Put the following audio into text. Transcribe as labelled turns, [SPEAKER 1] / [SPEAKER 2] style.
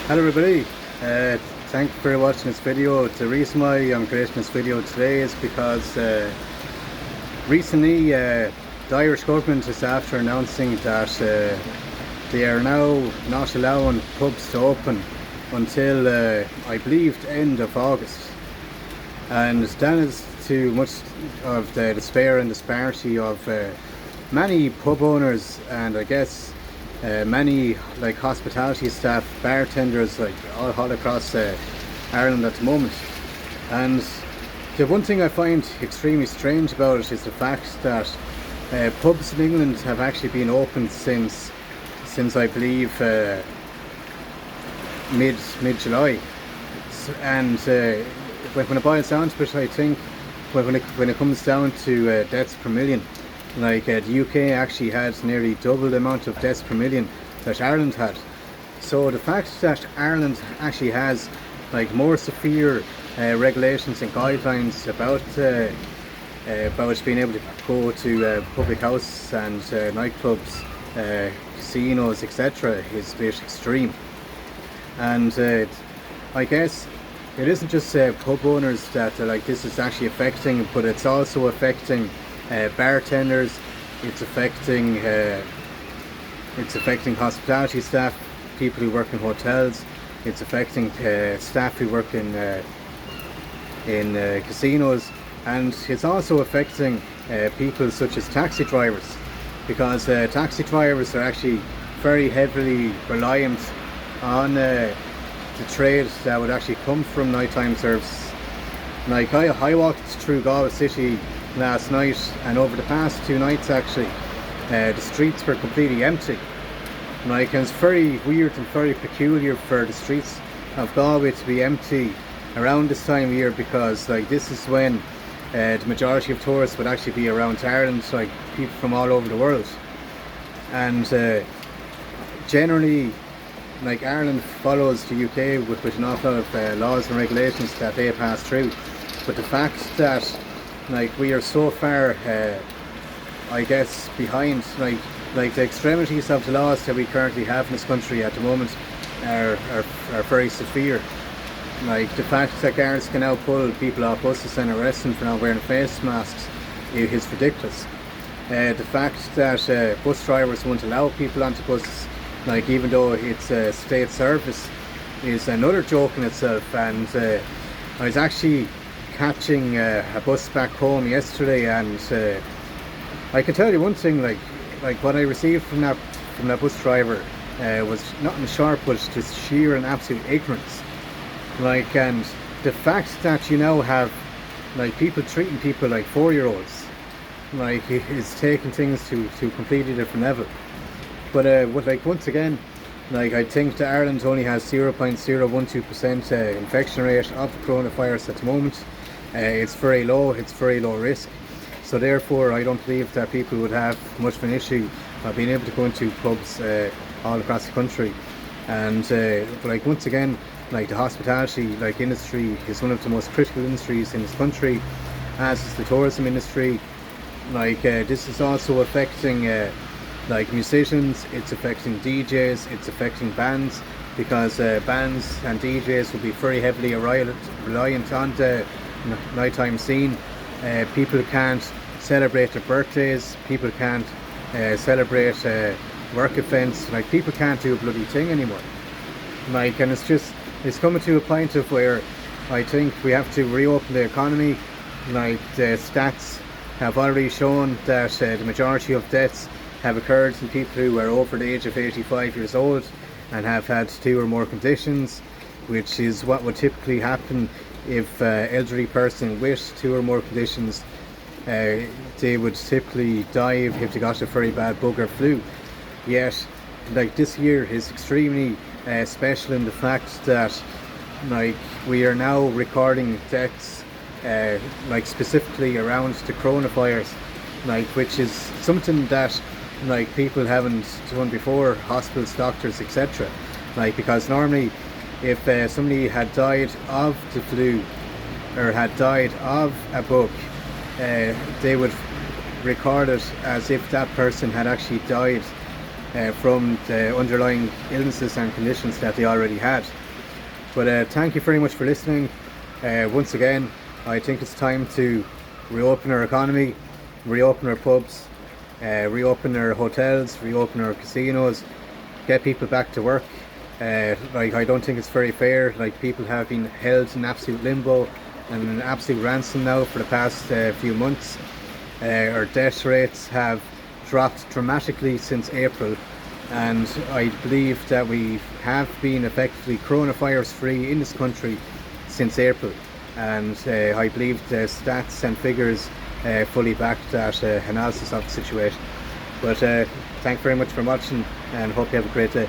[SPEAKER 1] Hello everybody, thank you for watching this video. The reason why I'm creating this video today is because recently the Irish government is after announcing that they are now not allowing pubs to open until I believe the end of August, and that is too much of the despair and disparity of many pub owners, and I guess many like hospitality staff, bartenders, like all across Ireland at the moment. And the one thing I find extremely strange about it is the fact that pubs in England have actually been open since I believe mid July, and when it boils down to it, I think when it comes down to deaths per million, like the UK actually had nearly double the amount of deaths per million that Ireland had. So the fact that Ireland actually has like more severe regulations and guidelines about being able to go to public house and nightclubs, casinos, etc. is a bit extreme. And I guess it isn't just pub owners that like this is actually affecting, but it's also affecting bartenders. It's affecting hospitality staff, people who work in hotels. It's affecting staff who work in casinos, and it's also affecting people such as taxi drivers, because taxi drivers are actually very heavily reliant on the trade that would actually come from nighttime services. Like I walked through Galway City last night, and over the past 2 nights actually the streets were completely empty. Like, and it's very weird and very peculiar for the streets of Galway to be empty around this time of year, because like this is when the majority of tourists would actually be around Ireland, like people from all over the world. And generally, like, Ireland follows the UK with an awful lot of laws and regulations that they pass through. But the fact that like we are so far I guess behind, like the extremities of the laws that we currently have in this country at the moment are very severe. Like the fact that guards can now pull people off buses and arrest them for not wearing face masks is ridiculous. The fact that bus drivers won't allow people onto buses, like even though it's a state service, is another joke in itself. And I was actually catching a bus back home yesterday, and I can tell you one thing, like what I received from that bus driver was nothing short but just sheer and absolute ignorance. Like, and the fact that you now have like people treating people like 4-year-olds, like, is taking things to a completely different level. But like, once again, like, I think that Ireland only has 0.012% infection rate of the coronavirus at the moment. It's very low risk, so therefore I don't believe that people would have much of an issue of being able to go into pubs all across the country. And but like, once again, like the hospitality like industry is one of the most critical industries in this country, as is the tourism industry. Like this is also affecting like musicians, it's affecting DJs, it's affecting bands, because bands and DJs will be very heavily reliant on the nighttime scene. People can't celebrate their birthdays, people can't celebrate work events, like people can't do a bloody thing anymore. Like, and it's coming to a point of where I think we have to reopen the economy. Like, the stats have already shown that the majority of deaths have occurred in people who are over the age of 85 years old and have had 2 or more conditions, which is what would typically happen if elderly person with 2 or more conditions, they would typically die if they got a very bad bug or flu. Yet, like, this year is extremely special in the fact that like we are now recording deaths like specifically around the coronavirus, like, which is something that like people haven't done before, hospitals, doctors, etc. Like, because normally if somebody had died of the flu or had died of a bug, they would record it as if that person had actually died from the underlying illnesses and conditions that they already had. But thank you very much for listening. Once again, I think it's time to reopen our economy, reopen our pubs, reopen our hotels, reopen our casinos, get people back to work. Like, I don't think it's very fair. Like, people have been held in absolute limbo and an absolute ransom now for the past few months. Our death rates have dropped dramatically since April, and I believe that we have been effectively coronavirus free in this country since April, and I believe the stats and figures fully back that analysis of the situation. But thank you very much for watching, and hope you have a great day.